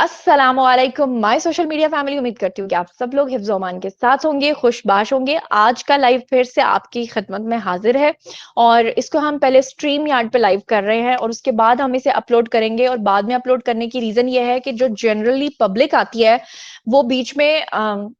अस्सलामुअलैकुम my social media family. उम्मीद करती हूँ कि आप सब लोग हिफ्ज़ अमान के साथ होंगे, खुशबाश होंगे। आज का लाइव फिर से आपकी खिदमत में हाजिर है और इसको हम पहले स्ट्रीम यार्ड पे लाइव कर रहे हैं और उसके बाद हम इसे अपलोड करेंगे। और बाद में अपलोड करने की रीजन ये है कि जो जनरली पब्लिक आती है वो बीच में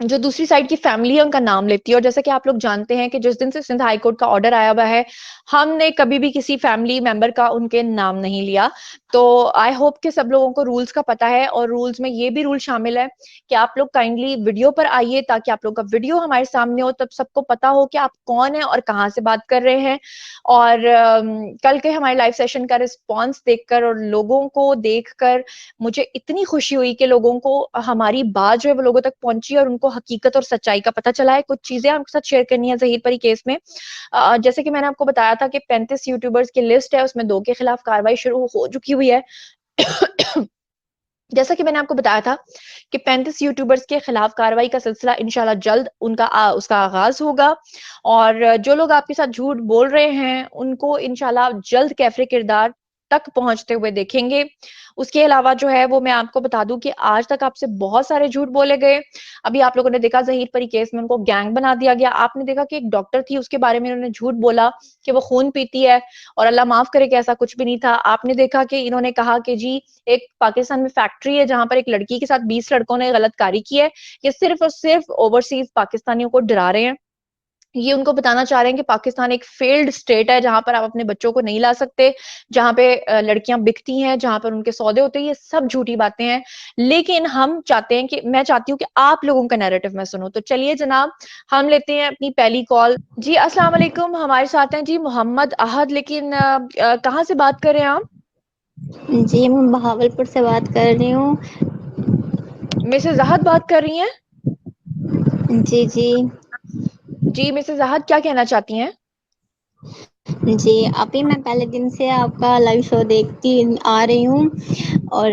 जो दूसरी साइड की फैमिली है उनका नाम लेती है। और जैसा कि आप लोग जानते हैं कि जिस दिन से सिंध हाई कोर्ट का ऑर्डर आया हुआ है, हमने कभी भी किसी फैमिली मेंबर का उनके नाम नहीं लिया। तो आई होप कि सब लोगों को रूल्स का पता है और रूल्स में ये भी रूल शामिल है कि आप लोग काइंडली वीडियो पर आइए ताकि आप लोग का वीडियो हमारे सामने हो, तब सबको पता हो कि आप कौन है और कहाँ से बात कर रहे हैं। और कल के हमारे लाइव सेशन का रिस्पॉन्स देखकर और लोगों को देखकर मुझे इतनी खुशी हुई कि लोगों को हमारी बात जो है वो लोगों तक पहुंची और उनको हकीकत और सच्चाई का पता चला है। कुछ चीजें आपके साथ शेयर करनी है ज़हीर परी केस में। जैसे कि मैंने आपको बताया था कि 35 यूट्यूबर्स की लिस्ट है, उसमें 2 के खिलाफ कार्रवाई शुरू हो चुकी हुई है। जैसा कि मैंने आपको बताया था कि 35 यूट्यूबर्स के खिलाफ कार्रवाई का सिलसिला इंशाल्लाह जल्द उसका आगाज होगा। और जो लोग आपके साथ झूठ बोल रहे हैं उनको इंशाल्लाह जल्द कैफरे किरदार तक पहुंचते हुए देखेंगे। उसके अलावा जो है वो मैं आपको बता दूं कि आज तक आपसे बहुत सारे झूठ बोले गए। अभी आप लोगों ने देखा ज़हीर परी केस में उनको गैंग बना दिया गया। आपने देखा कि एक डॉक्टर थी, उसके बारे में इन्होंने झूठ बोला कि वो खून पीती है और अल्लाह माफ करे कि ऐसा कुछ भी नहीं था। आपने देखा कि इन्होंने कहा कि जी एक पाकिस्तान में फैक्ट्री है जहां पर एक लड़की के साथ 20 लड़कों ने गलतकारी की है। ये सिर्फ और सिर्फ ओवरसीज पाकिस्तानियों को डरा रहे हैं। ये उनको बताना चाह रहे हैं कि पाकिस्तान एक फेल्ड स्टेट है जहां पर आप अपने बच्चों को नहीं ला सकते, जहां पे लड़कियां बिकती हैं, जहां पर उनके सौदे होते हैं। ये सब झूठी बातें हैं। लेकिन हम चाहते हैं कि मैं चाहती हूँ कि आप लोगों का नैरेटिव मैं सुनूं। तो चलिए जनाब, हम लेते हैं अपनी पहली कॉल। जी अस्सलाम वालेकुम, हमारे साथ हैं जी मोहम्मद अहद। लेकिन कहाँ से बात कर रहे हैं आप? जी, मैं बहावलपुर से बात कर रही हूँ। मिसेज अहद बात कर रही हैं? जी, जी। जी मिसेज अहद, क्या कहना चाहती हैं? जी, अभी मैं पहले दिन से आपका लाइव शो देखती आ रही हूँ और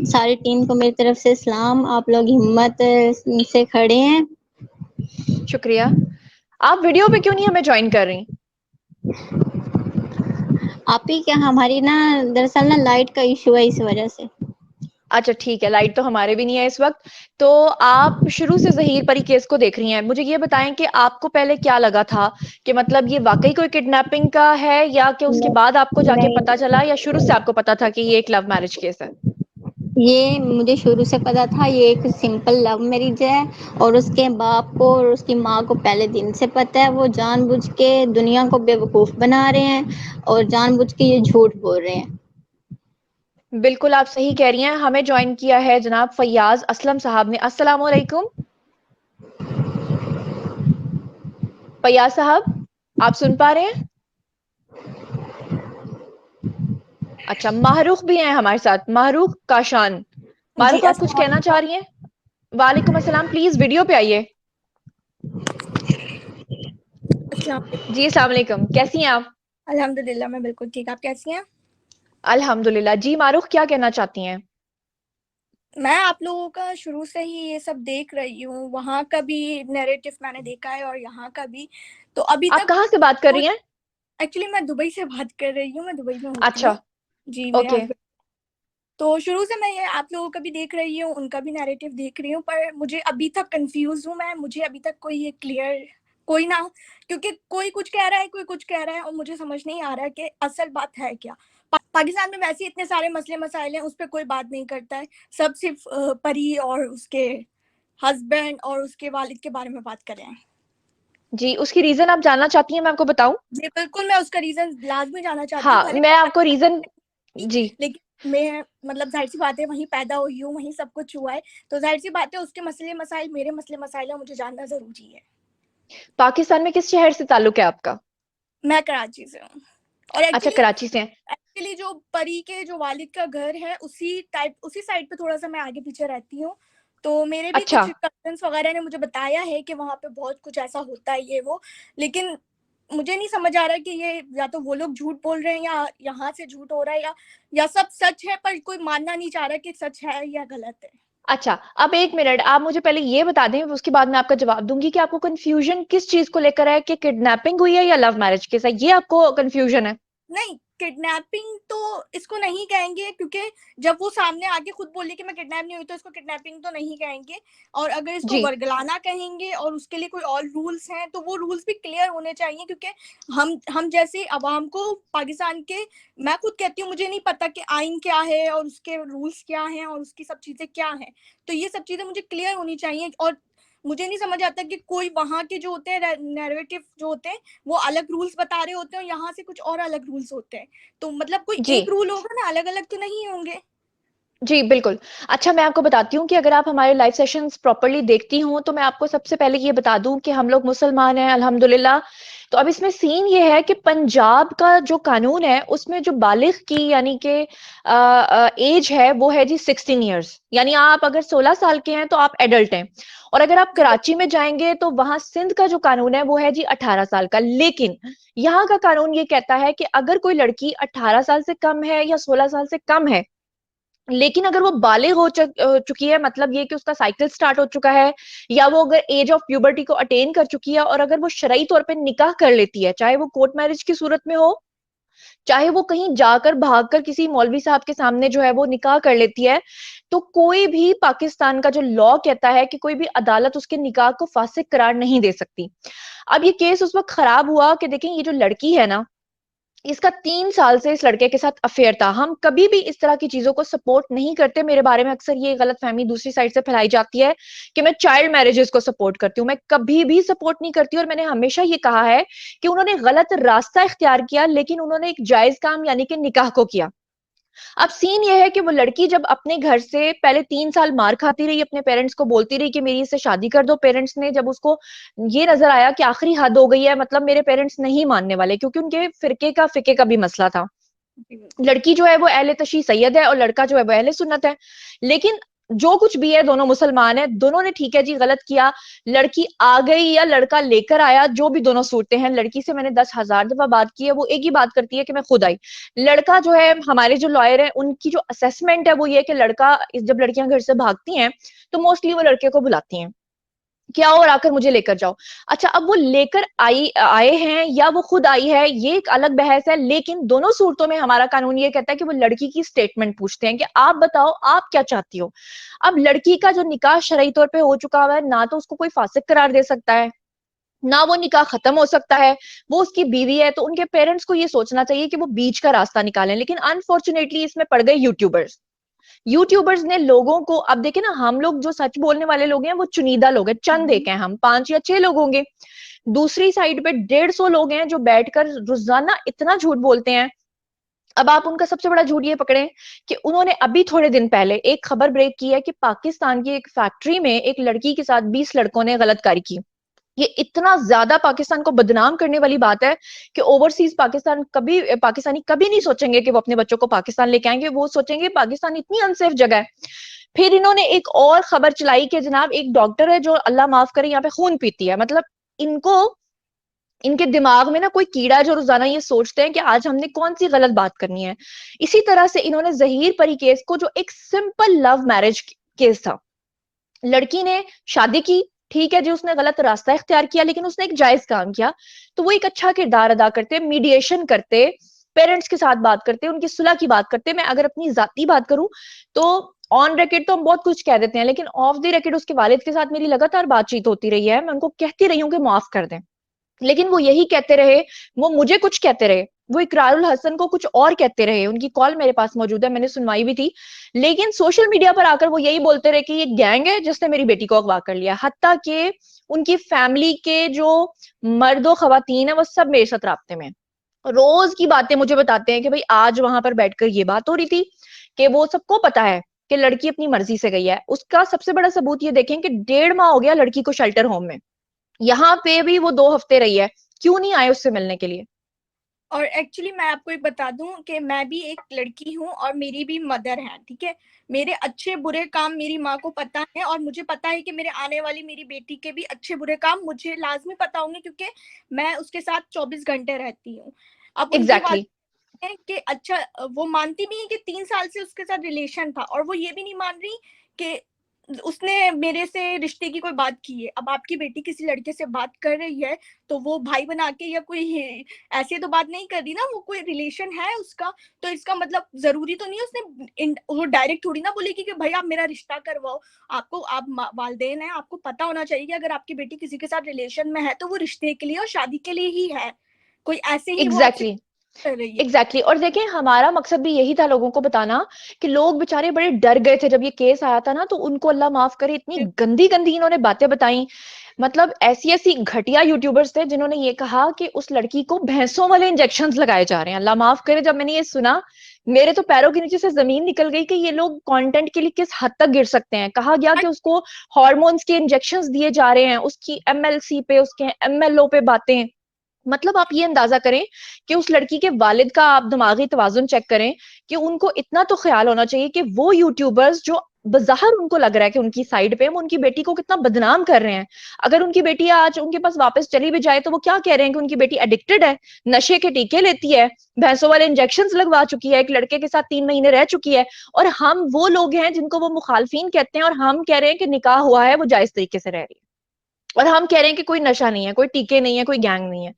सारी टीम को मेरी तरफ से सलाम। आप लोग हिम्मत से खड़े हैं। शुक्रिया। आप वीडियो पे क्यों नहीं हमें ज्वाइन कर रही? आप ही क्या, हमारी ना दरअसल ना लाइट का इशू है, इस वजह से। अच्छा ठीक है, लाइट तो हमारे भी नहीं है इस वक्त। तो आप शुरू से ज़हीर परी केस को देख रही हैं। मुझे ये बताएं कि आपको पहले क्या लगा था कि मतलब ये वाकई कोई किडनैपिंग का है, या कि उसके नहीं, बाद आपको जाके नहीं, पता चला, या शुरू से आपको पता था कि ये एक लव मैरिज केस है? ये मुझे शुरू से पता था ये एक सिंपल लव मैरिज है। और उसके बाप को और उसकी माँ को पहले दिन से पता है। वो जानबूझ के दुनिया को बेवकूफ़ बना रहे हैं और जानबूझ के ये झूठ बोल रहे हैं। बिल्कुल आप सही कह रही हैं। हमें ज्वाइन किया है जनाब फैयाज असलम साहब ने। अस्सलाम वालेकुम फैयाज साहब, आप सुन पा रहे हैं? अच्छा, माहरूख भी हैं हमारे साथ, माहरूख काशान। जी मारूख, आप कुछ अस्सलाम कहना चाह रही हैं? वालेकुम अस्सलाम, प्लीज वीडियो पे आइए। वालेकुम। जी अस्सलाम वालेकुम, कैसी हैं आप? अल्हम्दुलिल्लाह मैं बिल्कुल ठीक। आप कैसी हैं? अल्हम्दुलिल्लाह। जी मारूख, क्या कहना चाहती हैं? मैं आप लोगों का शुरू से ही ये सब देख रही हूँ, वहाँ का भी नैरेटिव मैंने देखा है और यहाँ का भी। तो अभी आप तक कहाँ से बात कर कुछ रही हैं? एक्चुअली मैं दुबई से बात कर रही हूँ, मैं दुबई में होती अच्छा। हूँ। जी, मेरे ओके। हस्बैंड। तो शुरू से मैं ये आप लोगों का भी देख रही हूँ, उनका भी नैरेटिव देख रही हूँ, पर मुझे अभी तक कन्फ्यूज़ हूँ मैं। मुझे अभी तक कोई ये क्लियर कोई ना, क्योंकि कोई कुछ कह रहा है, कोई कुछ कह रहा है और मुझे समझ नहीं आ रहा है कि असल बात है क्या? पाकिस्तान में वैसे ही इतने सारे मसले-मसाइल हैं, उस पे कोई बात नहीं करता है। सब सिर्फ़ परी और उसके हस्बैंड और उसके वालिद के बारे में बात कर रहे हैं। जी, उसकी रीजन आप जानना चाहती हैं, मैं आपको बताऊं? जी, बिल्कुल मैं उसका रीज़न लाज़मी जानना चाहती हूँ। हाँ, भले मैं आपको रीजन। ही, जी। लेकिन मैं मतलब ज़ाहिर-सी बात है वहीं पैदा हुई हूँ, वहीं सब कुछ हुआ है, तो ज़ाहिर-सी बात है उसके मसले-मसाइल मेरे मसले-मसाइल हैं, मुझे जानना ज़रूरी है। पाकिस्तान में किस शहर से ताल्लुक है आपका? मैं कराची से हूँ और अच्छा, एक्चुअली कराची से हैं। एक्चुअली जो परी के जो वालिद का घर है, उसी साइड पे थोड़ा-सा मैं आगे-पीछे रहती हूँ। तो मेरे भी अच्छा। कुछ कज़िन्स वगैरह ने मुझे बताया है कि वहाँ पे बहुत कुछ ऐसा होता है ये वो। लेकिन मुझे नहीं समझ आ रहा है कि ये या तो वो लोग झूठ बोल रहे हैं या यहाँ से झूठ हो रहा है या सब सच है, पर कोई मानना नहीं चाह रहा कि सच है या गलत है। अच्छा, अब एक मिनट, आप मुझे पहले ये बता दें, उसके बाद मैं आपका जवाब दूंगी कि आपको कंफ्यूजन किस चीज को लेकर है, कि किडनैपिंग हुई है या लव मैरिज केस है, ये आपको कंफ्यूजन है? नहीं, किडनैपिंग तो इसको नहीं कहेंगे, क्योंकि जब वो सामने आके खुद बोले कि मैं किडनैप नहीं हुई तो इसको किडनैपिंग तो नहीं कहेंगे। और अगर इसको जी वर्गलाना कहेंगे और उसके लिए कोई और रूल्स हैं तो वो रूल्स भी क्लियर होने चाहिए, क्योंकि हम जैसे अवाम को पाकिस्तान के, मैं खुद कहती हूँ मुझे नहीं पता कि आइन क्या है और उसके रूल्स क्या हैं और उसकी सब चीज़ें क्या हैं। तो ये सब चीज़ें मुझे क्लियर होनी चाहिए। और मुझे नहीं समझ आता कि कोई वहाँ के जो होते हैं नैरेटिव जो होते हैं वो अलग रूल्स बता रहे होते हैं और यहाँ से कुछ और अलग रूल्स होते हैं। तो मतलब कोई जी एक रूल होगा ना, अलग अलग तो नहीं होंगे। जी, बिल्कुल। अच्छा, मैं आपको बताती हूँ कि अगर आप हमारे लाइव सेशंस प्रॉपर्ली देखती हों, तो मैं आपको सबसे पहले ये बता दूँ कि हम लोग मुसलमान हैं, अल्हम्दुलिल्लाह। तो अब इसमें सीन ये है कि पंजाब का जो कानून है, उसमें जो बालिग की यानी कि एज है, वो है जी 16 इयर्स। यानी आप अगर 16 साल के हैं, तो आप एडल्ट हैं। और अगर आप जी कराची में जाएँगे, तो वहाँ सिंध का जो कानून है, वो है जी 18 साल का। लेकिन यहाँ का कानून ये कहता है कि अगर कोई लड़की 18 साल से कम है या 16 साल से कम है, लेकिन अगर वो बालिग चुकी है, मतलब ये कि उसका साइकिल स्टार्ट हो चुका है, या वो अगर एज ऑफ प्यूबर्टी को अटेन कर चुकी है, और अगर वो शरई तौर पे निकाह कर लेती है, चाहे वो कोर्ट मैरिज की सूरत में हो, चाहे वो कहीं जाकर भागकर किसी मौलवी साहब के सामने जो है वो निकाह कर लेती है, तो कोई भी पाकिस्तान का जो लॉ कहता है कि कोई भी अदालत उसके निकाह को फासिक करार नहीं दे सकती। अब ये केस उस वक्त खराब हुआ कि देखें, ये जो लड़की है ना, इसका 3 साल से इस लड़के के साथ अफेयर था। हम कभी भी इस तरह की चीज़ों को सपोर्ट नहीं करते। मेरे बारे में अक्सर ये गलतफ़हमी दूसरी साइड से फैलाई जाती है कि मैं चाइल्ड मैरेजेज़ को सपोर्ट करती हूँ। मैं कभी भी सपोर्ट नहीं करती, और मैंने हमेशा ये कहा है कि उन्होंने गलत रास्ता इख्तियार किया, लेकिन उन्होंने एक जायज़ काम यानी कि निकाह को किया। अब सीन ये है कि वो लड़की जब अपने घर से पहले 3 साल मार खाती रही, अपने पेरेंट्स को बोलती रही कि मेरी इससे शादी कर दो। पेरेंट्स ने जब उसको ये नज़र आया कि आखिरी हद हो गई है, मतलब मेरे पेरेंट्स नहीं मानने वाले, क्योंकि उनके फ़िके का भी मसला था। जी बिल्कुल। लड़की जो है वो अहले तशी सैयद है, और लड़का जो है वो अहले सुन्नत है। लेकिन जो कुछ भी है, दोनों मुसलमान हैं, दोनों ने ठीक है जी गलत किया। लड़की आ गई या लड़का लेकर आया, जो भी दोनों सूरतें हैं, लड़की से मैंने 10,000 दफा बात की है, वो एक ही बात करती है कि मैं खुद आई। लड़का जो है, हमारे जो लॉयर है, उनकी जो असेसमेंट है वो ये कि लड़का, जब लड़कियां घर से भागती हैं, तो मोस्टली वो लड़के को बुलाती हैं कि आओ और आकर मुझे लेकर जाओ। अच्छा, अब वो लेकर आए हैं या वो खुद आई है, ये एक अलग बहस है, लेकिन दोनों सूरतों में हमारा कानून ये कहता है कि वो लड़की की स्टेटमेंट पूछते हैं कि आप बताओ आप क्या चाहती हो। अब लड़की का जो निकाह शरई तौर पे हो चुका हुआ है, ना तो उसको कोई फासिक करार दे सकता है, ना वो निकाह खत्म हो सकता है। वो उसकी बीवी है, तो उनके पेरेंट्स को ये सोचना चाहिए कि वो बीच का रास्ता निकालें। लेकिन अनफॉर्चुनेटली इसमें पड़ गए यूट्यूबर्स। यूट्यूबर्स ने लोगों को, अब देखे ना, हम लोग जो सच बोलने वाले लोग हैं वो चुनिंदा लोग हैं, चंद एक हैं, हम 5 या 6 लोग होंगे। दूसरी साइड पे 150 लोग हैं जो बैठकर रोजाना इतना झूठ बोलते हैं। अब आप उनका सबसे बड़ा झूठ ये पकड़े कि उन्होंने अभी थोड़े दिन पहले एक खबर ब्रेक की है कि पाकिस्तान की एक फैक्ट्री में एक लड़की के साथ 20 लड़कों ने गलतकारी की। ये इतना ज्यादा पाकिस्तान को बदनाम करने वाली बात है कि ओवरसीज पाकिस्तानी कभी नहीं सोचेंगे कि वो अपने बच्चों को पाकिस्तान लेके आएंगे। वो सोचेंगे पाकिस्तान इतनी अनसेफ जगह है। फिर इन्होंने एक और खबर चलाई कि जनाब एक डॉक्टर है जो, अल्लाह माफ करे, यहाँ पे खून पीती है। मतलब इनको, इनके दिमाग में ना कोई कीड़ा है जो रोजाना ये सोचते हैं कि आज हमने कौन सी गलत बात करनी है। इसी तरह से इन्होंने जहीर परी केस को, जो एक सिंपल लव मैरिज केस था, लड़की ने शादी की, ठीक है जी, उसने गलत रास्ता इख्तियार किया, लेकिन उसने एक जायज काम किया, तो वो एक अच्छा किरदार अदा करते, मीडिएशन करते, पेरेंट्स के साथ बात करते, उनकी सुलह की बात करते। मैं अगर अपनी जाती बात करूं, तो ऑन रिकॉर्ड तो हम बहुत कुछ कह देते हैं, लेकिन ऑफ द रिकॉर्ड उसके वालिद के साथ मेरी लगातार बातचीत होती रही है। मैं उनको कहती रही हूँ कि माफ कर दें, लेकिन वो यही कहते रहे, वो मुझे कुछ कहते रहे, वो इकरारुल हसन को कुछ और कहते रहे। उनकी कॉल मेरे पास मौजूद है, मैंने सुनवाई भी थी। लेकिन सोशल मीडिया पर आकर वो यही बोलते रहे कि ये गैंग है जिसने मेरी बेटी को अगवा कर लिया। हत्ता कि उनकी फैमिली के जो मर्दो खवातीन है वो सब मेरे साथ राब्ते में हैं। रोज की बातें मुझे बताते हैं कि भाई आज वहां पर बैठकर ये बात हो रही थी कि वो सबको पता है कि लड़की अपनी मर्जी से गई है। उसका सबसे बड़ा सबूत ये देखें कि 1.5 माह हो गया लड़की को शेल्टर होम में, यहाँ पे भी वो 2 हफ्ते रही है। क्यों नहीं आए उससे मिलने के लिए? और एक्चुअली मैं आपको एक बता दूं कि मैं भी एक लड़की हूं और मेरी भी मदर है, ठीक है। मेरे अच्छे बुरे काम मेरी माँ को पता है और मुझे पता है कि मेरे आने वाली मेरी बेटी के भी अच्छे बुरे काम मुझे लाजमी पता होंगे, क्योंकि मैं उसके साथ 24 घंटे रहती हूँ। अब उनकी बात एग्जैक्टली है कि अच्छा, वो मानती भी है कि 3 साल से उसके साथ रिलेशन था, और वो ये भी नहीं मान रही कि उसने मेरे से रिश्ते की कोई बात की है, अब आपकी बेटी किसी लड़के से बात कर रही है तो वो भाई बना के या कोई ऐसे तो बात नहीं कर रही ना, वो कोई रिलेशन है उसका, तो इसका मतलब जरूरी तो नहीं है उसने वो डायरेक्ट थोड़ी ना बोलेगी कि भाई आप मेरा रिश्ता करवाओ। आपको, आप वालदेन है, आपको पता होना चाहिए कि अगर आपकी बेटी किसी के साथ रिलेशन में है तो वो रिश्ते के लिए और शादी के लिए ही है, कोई ऐसे ही वो आपसे एग्जैक्टली कर रही है। एग्जैक्टली और देखें, हमारा मकसद भी यही था लोगों को बताना कि लोग बेचारे बड़े डर गए थे जब ये केस आया था ना, तो उनको अल्लाह माफ करे इतनी गंदी गंदी इन्होंने बातें बताई। मतलब ऐसी ऐसी घटिया यूट्यूबर्स थे जिन्होंने ये कहा कि उस लड़की को भैंसों वाले इंजेक्शंस लगाए जा रहे हैं। अल्लाह माफ करे, जब मैंने ये सुना मेरे तो पैरों के नीचे से जमीन निकल गई कि ये लोग कंटेंट के लिए किस हद तक गिर सकते हैं। कहा गया कि उसको हॉर्मोन्स के इंजेक्शंस दिए जा रहे हैं, उसकी एमएलसी पे, उसके एमएलओ पे बातें। मतलब आप ये अंदाजा करें कि उस लड़की के वालिद का आप दिमागी तवाजुन चेक करें कि उनको इतना तो ख्याल होना चाहिए कि वो यूट्यूबर्स जो बज़ाहिर उनको लग रहा है कि उनकी साइड पे, वो उनकी बेटी को कितना बदनाम कर रहे हैं। अगर उनकी बेटी आज उनके पास वापस चली भी जाए तो वो क्या कह रहे हैं कि उनकी बेटी एडिक्टेड है, नशे के टीके लेती है, भैंसों वाले इंजेक्शन लगवा चुकी है, एक लड़के के साथ 3 महीने रह चुकी है। और हम वो लोग हैं जिनको वो मुखालफीन कहते हैं, और हम कह रहे हैं कि निकाह हुआ है, वो जायज तरीके से रह रही है। और हम कह रहे हैं कि कोई नशा नहीं है, कोई टीके नहीं है, कोई गैंग नहीं है।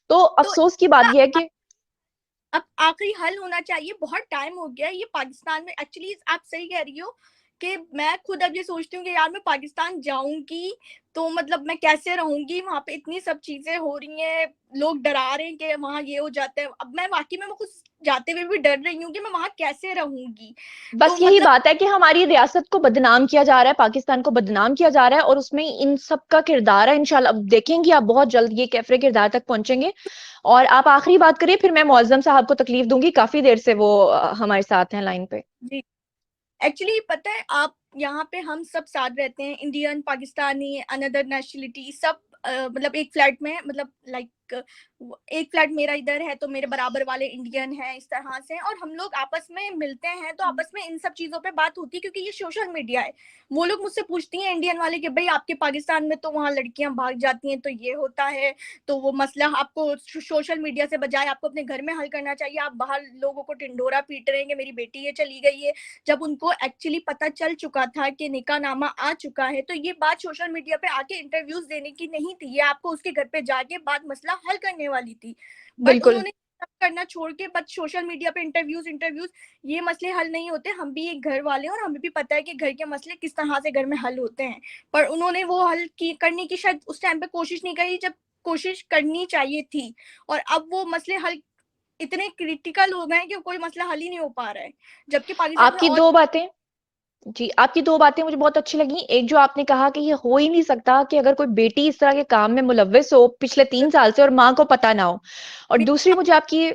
तो तो अफसोस की बात यह है कि अब आखिरी हल होना चाहिए, बहुत टाइम हो गया ये पाकिस्तान में। एक्चुअली आप सही कह रही हो कि मैं खुद अब ये सोचती हूँ कि यार मैं पाकिस्तान जाऊंगी तो मतलब मैं कैसे रहूंगी, वहां पे इतनी सब चीजें हो रही हैं, लोग डरा रहे हैं कि वहां ये हो जाता है। अब मैं वाकई में मैं खुद जाते हुए भी डर रही हूँ कि मैं वहां कैसे रहूंगी। बस तो यही मतलब बात है कि हमारी रियासत को बदनाम किया जा रहा है, पाकिस्तान को बदनाम किया जा रहा है, और उसमें इन सब का किरदार है। इंशाल्लाह अब देखेंगे आप बहुत जल्द ये कैफरे किरदार तक पहुंचेंगे। और आप आखिरी बात करिए, फिर मैं मुअज्जम साहब को तकलीफ दूंगी, काफी देर से वो हमारे साथ हैं लाइन पे। जी, एक्चुअली पता है आप, यहाँ पे हम सब साथ रहते हैं, इंडियन, पाकिस्तानी, अनदर नेशनलिटी, सब मतलब एक फ्लैट में, मतलब लाइक एक फ्लैट मेरा इधर है तो मेरे बराबर वाले इंडियन हैं, इस तरह से। और हम लोग आपस में मिलते हैं तो आपस में इन सब चीजों पे बात होती है, क्योंकि ये सोशल मीडिया है। वो लोग मुझसे पूछती हैं इंडियन वाले कि भाई आपके पाकिस्तान में तो वहाँ लड़कियां भाग जाती हैं तो ये होता है, तो वो मसला आपको सोशल मीडिया से बजाय आपको अपने घर में हल करना चाहिए, आप बाहर लोगों को टिंडोरा पीट रहे हैं कि मेरी बेटी ये चली गई है। जब उनको एक्चुअली पता चल चुका था कि निकाहनामा आ चुका है, तो ये बात सोशल मीडिया पे आके इंटरव्यूज देने की नहीं थी, ये आपको उसके घर पे जाके बात मसला हल करने वाली थी। बट बिल्कुल। उन्होंने सब करना छोड़ के बस सोशल मीडिया पे इंटरव्यूज इंटरव्यूज, ये मसले हल नहीं होते। हम भी एक घर वाले हैं और हमें भी पता है कि घर के मसले किस तरह से घर में हल होते हैं, पर उन्होंने वो हल की करने की शायद उस टाइम पे कोशिश नहीं करी जब कोशिश करनी चाहिए थी। और अब वो मसले हल इतने क्रिटिकल हो गए हैं कि कोई मसला हल ही नहीं हो पा रहा है, जबकि पाकिस्तान में आपकी और दो बातें जी, आपकी दो बातें मुझे बहुत अच्छी लगी। एक जो आपने कहा कि ये हो ही नहीं सकता कि अगर कोई बेटी इस तरह के काम में मुलव्विस हो पिछले 3 साल से और माँ को पता ना हो। और दूसरी मुझे आपकी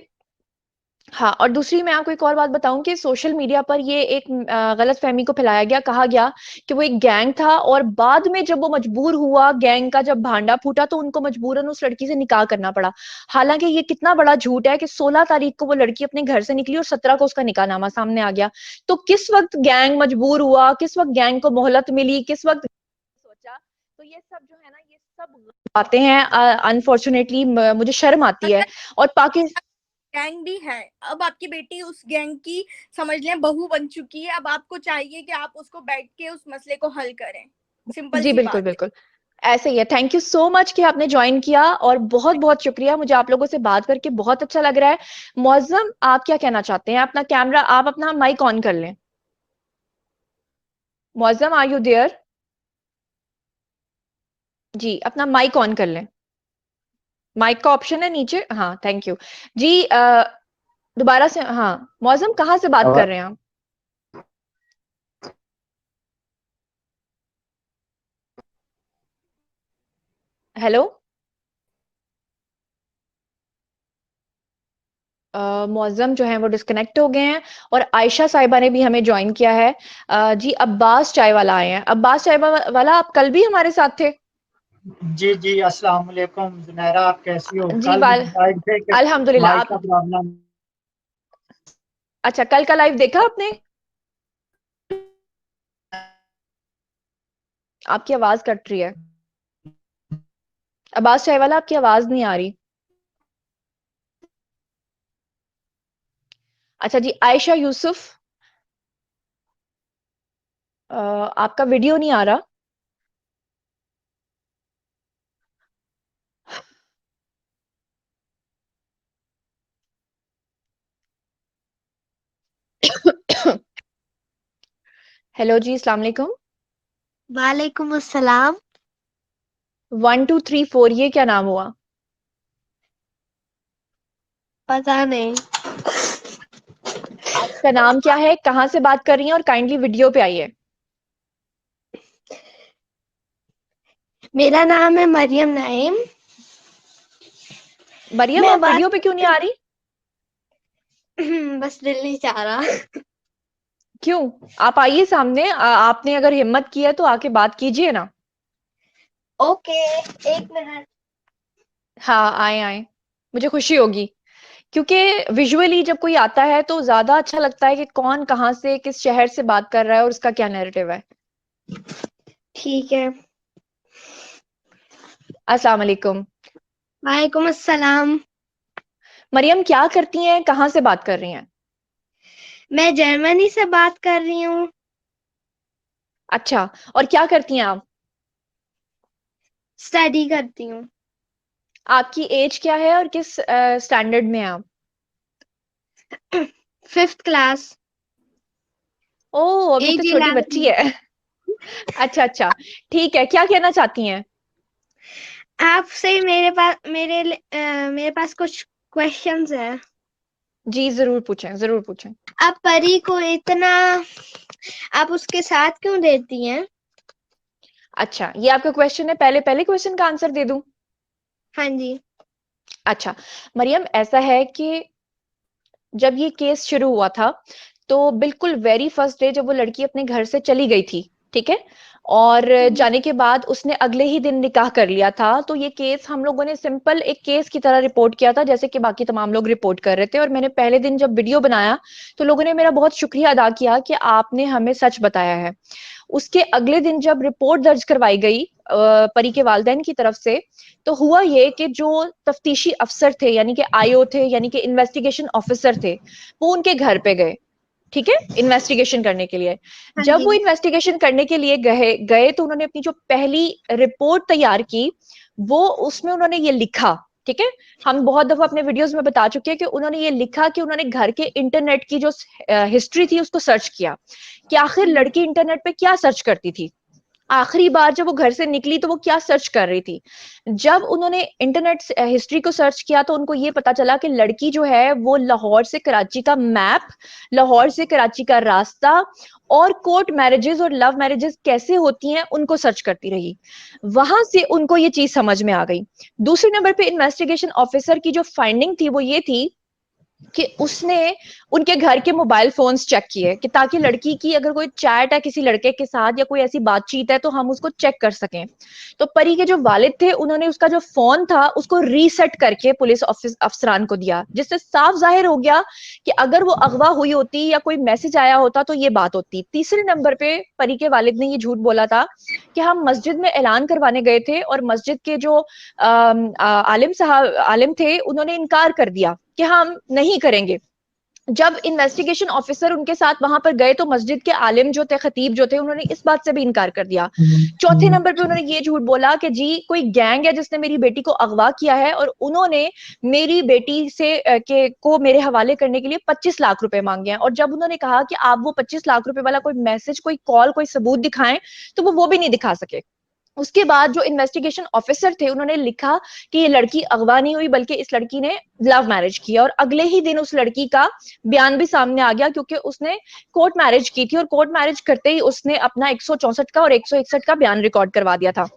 हाँ, और दूसरी मैं आपको एक और बात बताऊं कि सोशल मीडिया पर ये एक गलत फहमी को फैलाया गया, कहा गया कि वो एक गैंग था, और बाद में जब वो मजबूर हुआ, गैंग का जब भांडा फूटा, तो उनको मजबूरन उस लड़की से निकाह करना पड़ा। हालांकि ये कितना बड़ा झूठ है कि 16 तारीख को वो लड़की अपने घर से निकली और 17 को उसका निकाहनामा सामने आ गया। तो किस वक्त गैंग मजबूर हुआ, किस वक्त गैंग को मोहलत मिली, किस वक्त सोचा, तो ये सब जो है ना, ये सब बातें हैं। अनफॉर्चुनेटली मुझे शर्म आती है। अगर और पाकिस्तान गैंग भी है, अब आपकी बेटी उस गैंग की समझ लें बहू बन चुकी है, अब आपको चाहिए कि आप उसको बैठ के उस मसले को हल करें, सिंपल जी सी बिल्कुल बात है। बिल्कुल, ऐसे ही है। थैंक यू सो मच कि आपने ज्वाइन किया, और बहुत बहुत शुक्रिया, मुझे आप लोगों से बात करके बहुत अच्छा लग रहा है। मुअज्जम, आप क्या कहना चाहते हैं? अपना कैमरा, आप अपना माइक ऑन कर लें। Muazzam, are you there? जी, अपना माइक ऑन कर लें। माइक का ऑप्शन है नीचे, हाँ, थैंक यू जी। दोबारा से, हाँ, मुअज्जम कहाँ से बात कर आवा- रहे हैं आप? हेलो। मुअज्जम जो है वो डिस्कनेक्ट हो गए हैं, और आयशा साहिबा ने भी हमें ज्वाइन किया है। जी, अब्बास चाय वाला आए हैं। अब्बास चाय वाला, आप कल भी हमारे साथ थे? जी जी, अस्सलाम वालेकुम जुनैरा, आप कैसी हो? जी, कल वाल लाइव थे कि अल्हम्दुलिल्लाह। माइक आप का प्रॉब्लम? अच्छा, कल का लाइव देखा आपने? आपकी आवाज कट रही है। अब्बास चाय वाला, आपकी आवाज नहीं आ रही। अच्छा जी, आयशा यूसुफ। आपका वीडियो नहीं आ रहा। हेलो जी, अस्सलाम वालेकुम। वालेकुम अस्सलाम। 1 2 3 4 ये क्या नाम हुआ? पता नहीं। आपका नाम क्या है, कहाँ से बात कर रही हैं, और काइंडली वीडियो पे आइए। मेरा नाम है मरियम नाइम। मरियम, मैं आप बात वीडियो पे क्यों नहीं आ रही? बस दिल नहीं चाह रहा। क्यों? आप आइए सामने। आपने अगर हिम्मत की है तो आके बात कीजिए ना। ओके, एक मिनट। हाँ, आए आए, मुझे खुशी होगी, क्योंकि विजुअली जब कोई आता है तो ज्यादा अच्छा लगता है कि कौन कहाँ से, किस शहर से बात कर रहा है और उसका क्या नैरेटिव है। ठीक है। अस्सलाम वालेकुम। वालेकुम अस्सलाम। मरियम, क्या करती हैं, कहाँ से बात कर रही हैं? मैं जर्मनी से बात कर रही हूँ। अच्छा, और क्या करती हैं आप? स्टडी करती हूँ। आपकी एज क्या है और किस स्टैंडर्ड में हैं आप? 5th class. ओह, अभी तो एज छोटी बच्ची 11। है। अच्छा अच्छा, ठीक है, क्या कहना चाहती हैं? आपसे मेरे पास कुछ क्वेश्चंस हैं। जी, जरूर पूछें, जरूर पूछें। आप परी को इतना आप उसके साथ क्यों देती हैं? अच्छा, ये आपका क्वेश्चन है, पहले पहले क्वेश्चन का आंसर दे दूं? हाँ जी। अच्छा, मरियम, ऐसा है कि जब ये केस शुरू हुआ था तो बिल्कुल वेरी फर्स्ट डे जब वो लड़की अपने घर से चली गई थी, ठीक है, और जाने के बाद उसने अगले ही दिन निकाह कर लिया था, तो ये केस हम लोगों ने सिंपल एक केस की तरह रिपोर्ट किया था, जैसे कि बाकी तमाम लोग रिपोर्ट कर रहे थे। और मैंने पहले दिन जब वीडियो बनाया तो लोगों ने मेरा बहुत शुक्रिया अदा किया कि आपने हमें सच बताया है। उसके अगले दिन जब रिपोर्ट दर्ज करवाई गई परी के वालिदैन की तरफ से, तो हुआ ये कि जो तफ्तीशी अफसर थे, यानी कि आईओ थे, यानी कि इन्वेस्टिगेशन ऑफिसर थे, वो उनके घर पे गए, ठीक है, इन्वेस्टिगेशन करने के लिए। हाँ जब जी। वो इन्वेस्टिगेशन करने के लिए गए गए तो उन्होंने अपनी जो पहली रिपोर्ट तैयार की, वो उसमें उन्होंने ये लिखा, ठीक है, हम बहुत दफा अपने वीडियोस में बता चुके हैं कि उन्होंने ये लिखा कि उन्होंने घर के इंटरनेट की जो हिस्ट्री थी उसको सर्च किया कि आखिर लड़की इंटरनेट पे क्या सर्च करती थी, आखिरी बार जब वो घर से निकली तो वो क्या सर्च कर रही थी। जब उन्होंने इंटरनेट हिस्ट्री को सर्च किया तो उनको ये पता चला कि लड़की जो है वो लाहौर से कराची का मैप, लाहौर से कराची का रास्ता, और कोर्ट मैरिजेस और लव मैरिजेस कैसे होती हैं उनको सर्च करती रही। वहां से उनको ये चीज समझ में आ गई। दूसरे नंबर पे इन्वेस्टिगेशन ऑफिसर की जो फाइंडिंग थी वो ये थी कि उसने उनके घर के मोबाइल फोन्स चेक किए कि ताकि लड़की की अगर कोई चैट है किसी लड़के के साथ या कोई ऐसी बातचीत है तो हम उसको चेक कर सकें। तो परी के जो वालिद थे उन्होंने उसका जो फोन था उसको रीसेट करके पुलिस ऑफिस अफसरान को दिया, जिससे साफ जाहिर हो गया कि अगर वो अगवा हुई होती या कोई मैसेज आया होता तो ये बात होती। तीसरे नंबर पे परी के वालिद ने ये झूठ बोला था कि हम मस्जिद में ऐलान करवाने गए थे और मस्जिद के जो आलिम थे उन्होंने इनकार कर दिया कि हम नहीं करेंगे। जब इन्वेस्टिगेशन ऑफिसर उनके साथ वहां पर गए तो मस्जिद के आलिम जो थे, खतीब जो थे, उन्होंने इस बात से भी इनकार कर दिया। चौथे नंबर पे उन्होंने ये झूठ बोला कि जी कोई गैंग है जिसने मेरी बेटी को अगवा किया है और उन्होंने मेरी बेटी से के को मेरे हवाले करने के लिए 25 लाख रुपए मांगे हैं। और जब उन्होंने कहा कि आप वो 25 लाख रुपए वाला कोई मैसेज, कोई कॉल, कोई सबूत दिखाएं, तो वो भी नहीं दिखा सके। उसके बाद जो इन्वेस्टिगेशन ऑफिसर थे उन्होंने लिखा कि ये लड़की अगवा नहीं हुई बल्कि इस लड़की ने लव मैरिज किया, और अगले ही दिन उस लड़की का बयान भी सामने आ गया क्योंकि उसने कोर्ट मैरिज की थी और कोर्ट मैरिज करते ही उसने अपना 164 का और 161 का बयान रिकॉर्ड करवा दिया था।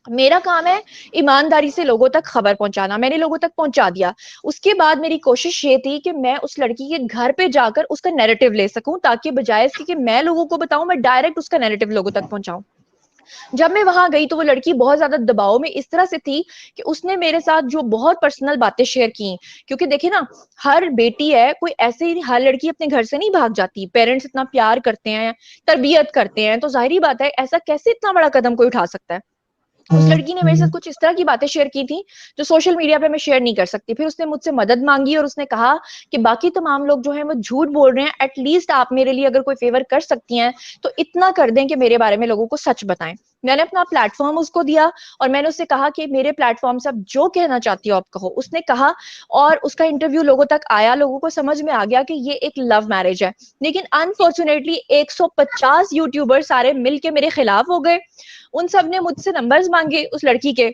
मेरा काम है ईमानदारी से लोगों तक खबर पहुंचाना, मैंने लोगों तक पहुंचा दिया। उसके बाद मेरी कोशिश ये थी कि मैं उस लड़की के घर पे जाकर उसका नैरेटिव ले सकूं, ताकि बजाय इसके कि मैं लोगों को बताऊं, मैं डायरेक्ट उसका नैरेटिव लोगों तक पहुंचाऊं। जब मैं वहां गई तो वो लड़की बहुत ज्यादा दबाव में इस तरह से थी कि उसने मेरे साथ जो बहुत पर्सनल बातें शेयर की, क्योंकि देखिए ना, हर बेटी है, कोई ऐसे ही हर लड़की अपने घर से नहीं भाग जाती, पेरेंट्स इतना प्यार करते हैं, तरबियत करते हैं, तो जाहिर बात है ऐसा कैसे इतना बड़ा कदम कोई उठा सकता है। उस लड़की ने मेरे साथ कुछ इस तरह की बातें शेयर की थी जो सोशल मीडिया पे मैं शेयर नहीं कर सकती। फिर उसने मुझसे मदद मांगी और उसने कहा कि बाकी तमाम लोग जो हैं वो झूठ बोल रहे हैं, एटलीस्ट आप मेरे लिए अगर कोई फेवर कर सकती हैं तो इतना कर दें कि मेरे बारे में लोगों को सच बताएं। मैंने अपना प्लेटफॉर्म उसको दिया और मैंने उससे कहा कि मेरे प्लेटफॉर्म से आप जो कहना चाहती हो आप कहो। उसने कहा और उसका इंटरव्यू लोगों तक आया, लोगों को समझ में आ गया कि ये एक लव मैरिज है। लेकिन अनफॉर्चुनेटली 150 यूट्यूबर सारे मिलके मेरे खिलाफ हो गए। उन सब ने मुझसे नंबर्स मांगे उस लड़की के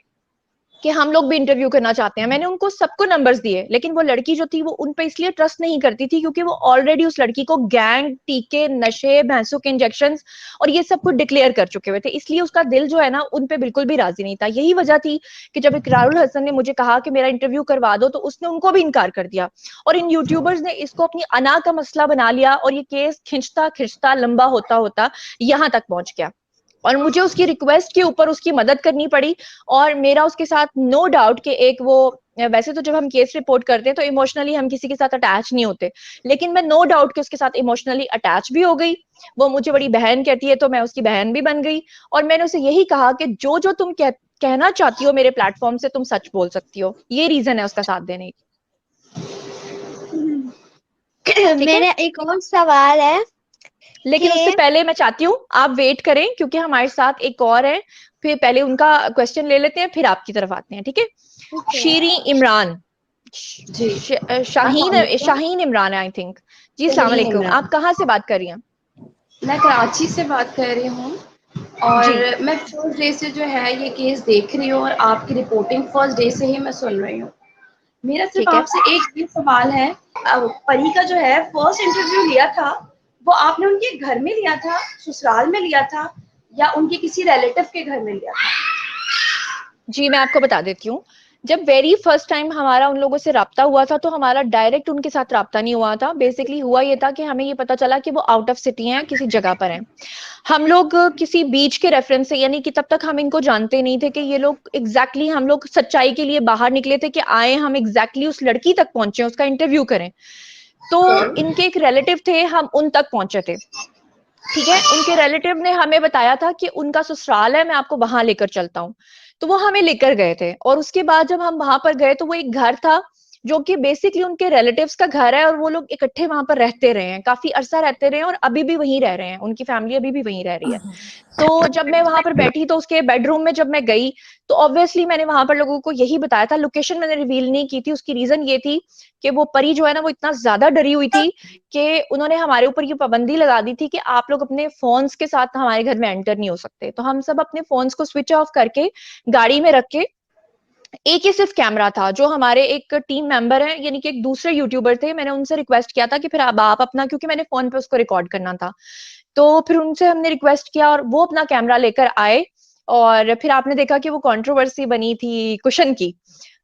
कि हम लोग भी इंटरव्यू करना चाहते हैं। मैंने उनको सबको नंबर्स दिए, लेकिन वो लड़की जो थी वो उन पे इसलिए ट्रस्ट नहीं करती थी क्योंकि वो ऑलरेडी उस लड़की को गैंग, टीके, नशे, भैंसों के इंजेक्शंस और ये सब कुछ डिक्लेयर कर चुके हुए थे। इसलिए उसका दिल जो है ना उन पे बिल्कुल भी राजी नहीं था। यही वजह थी कि जब इकरारुल हसन ने मुझे कहा कि मेरा इंटरव्यू करवा दो तो उसने उनको भी इनकार कर दिया और इन यूट्यूबर्स ने इसको अपनी अना का मसला बना लिया और ये केस खिंचता खिंचता लंबा होता होता यहाँ तक पहुंच गया और मुझे उसकी रिक्वेस्ट के ऊपर उसकी मदद करनी पड़ी। और मेरा उसके साथ नो डाउट कि एक वो, वैसे तो जब हम केस रिपोर्ट करते हैं तो इमोशनली हम किसी के साथ अटैच नहीं होते, लेकिन मैं नो डाउट कि उसके साथ इमोशनली अटैच भी हो गई। वो मुझे बड़ी बहन कहती है तो मैं उसकी बहन भी बन गई और मैंने उसे यही कहा कि जो जो तुम कहना चाहती हो मेरे प्लेटफॉर्म से तुम सच बोल सकती हो। ये रीजन है उसका साथ देने की। मेरा एक और सवाल है लेकिन उससे पहले मैं चाहती हूँ आप वेट करें क्योंकि हमारे साथ एक और है, फिर पहले उनका क्वेश्चन ले लेते हैं फिर आपकी तरफ आते हैं, ठीक है? शीरी इमरान, शाहीन इमरान आई थिंक। जी अस्सलाम वालेकुम, आप कहाँ से बात कर रही हैं? मैं कराची से बात कर रही हूँ और मैं फर्स्ट डे से जो है ये केस देख रही हूँ और आपकी रिपोर्टिंग फर्स्ट डे से ही मैं सुन रही हूँ। मेरा सिर्फ आपसे एक ही सवाल है, परी का जो है फर्स्ट इंटरव्यू लिया था वो आपने उनके घर में लिया था, ससुराल में लिया था या उनके किसी रिलेटिव के घर में लिया था? जी मैं आपको बता देती हूँ। जब वेरी फर्स्ट टाइम हमारा उन लोगों से राब्ता हुआ था तो हमारा डायरेक्ट उनके साथ राब्ता नहीं हुआ था। बेसिकली हुआ ये था कि हमें ये पता चला कि वो आउट ऑफ सिटी हैं, किसी जगह पर हैं। हम लोग किसी बीच के रेफरेंस से, यानी कि तब तक हम इनको जानते नहीं थे कि ये लोग एग्जैक्टली, हम लोग सच्चाई के लिए बाहर निकले थे कि आए हम एग्जैक्टली उस लड़की तक पहुंचे, उसका इंटरव्यू करें। तो इनके एक रिलेटिव थे, हम उन तक पहुंचे थे, ठीक है? उनके रिलेटिव ने हमें बताया था कि उनका ससुराल है, मैं आपको वहां लेकर चलता हूँ। तो वो हमें लेकर गए थे और उसके बाद जब हम वहां पर गए तो वो एक घर था जो कि बेसिकली उनके रिलेटिव्स का घर है और वो लोग इकट्ठे वहां पर रहते रहे हैं, काफी अरसा रहते रहे हैं और अभी भी वहीं रह रहे हैं, उनकी फैमिली अभी भी वहीं रह रही है। तो जब मैं वहां पर बैठी तो उसके बेडरूम में जब मैं गई तो ऑब्वियसली मैंने वहां पर लोगों को यही बताया था, लोकेशन मैंने रिवील नहीं की थी। उसकी रीजन ये थी कि वो परी जो है ना वो इतना ज्यादा डरी हुई थी कि उन्होंने हमारे ऊपर ये पाबंदी लगा दी थी कि आप लोग अपने फोन्स के साथ हमारे घर में एंटर नहीं हो सकते। तो हम सब अपने फोन्स को स्विच ऑफ करके गाड़ी में रख के, एक ही सिर्फ कैमरा था जो हमारे एक टीम मेंबर है, यानी कि एक दूसरे यूट्यूबर थे, मैंने उनसे रिक्वेस्ट किया था कि फिर अब आप अपना, क्योंकि मैंने फोन पे उसको रिकॉर्ड करना था, तो फिर उनसे हमने रिक्वेस्ट किया और वो अपना कैमरा लेकर आए। और फिर आपने देखा कि वो कंट्रोवर्सी बनी थी कुशन की,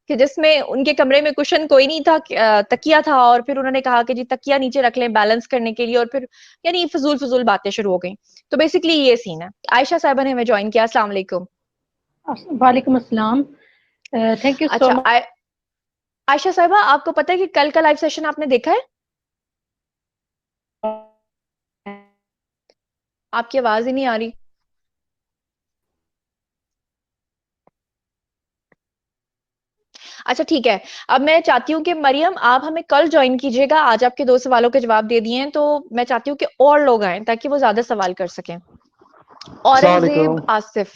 कि जिसमें उनके कमरे में कुशन कोई नहीं था, तकिया था और फिर उन्होंने कहा कि जी तकिया नीचे रख लें बैलेंस करने के लिए, और फिर यानी फजूल फजूल बातें शुरू हो गई। तो बेसिकली ये सीन है। आयशा साहिबा ने हमें ज्वाइन किया। अस्सलाम वालेकुम। वालेकुम अस्सलाम, thank you so much. Ayesha साहिबा, आपको पता है कि कल का लाइव सेशन आपने देखा है? आपकी आवाज ही नहीं आ रही। अच्छा ठीक है, अब मैं चाहती हूँ कि मरियम आप हमें कल ज्वाइन कीजिएगा। आज आपके 2 सवालों के जवाब दे दिए हैं तो मैं चाहती हूँ कि और लोग आए ताकि वो ज्यादा सवाल कर सकें। औरंगजेब आसिफ,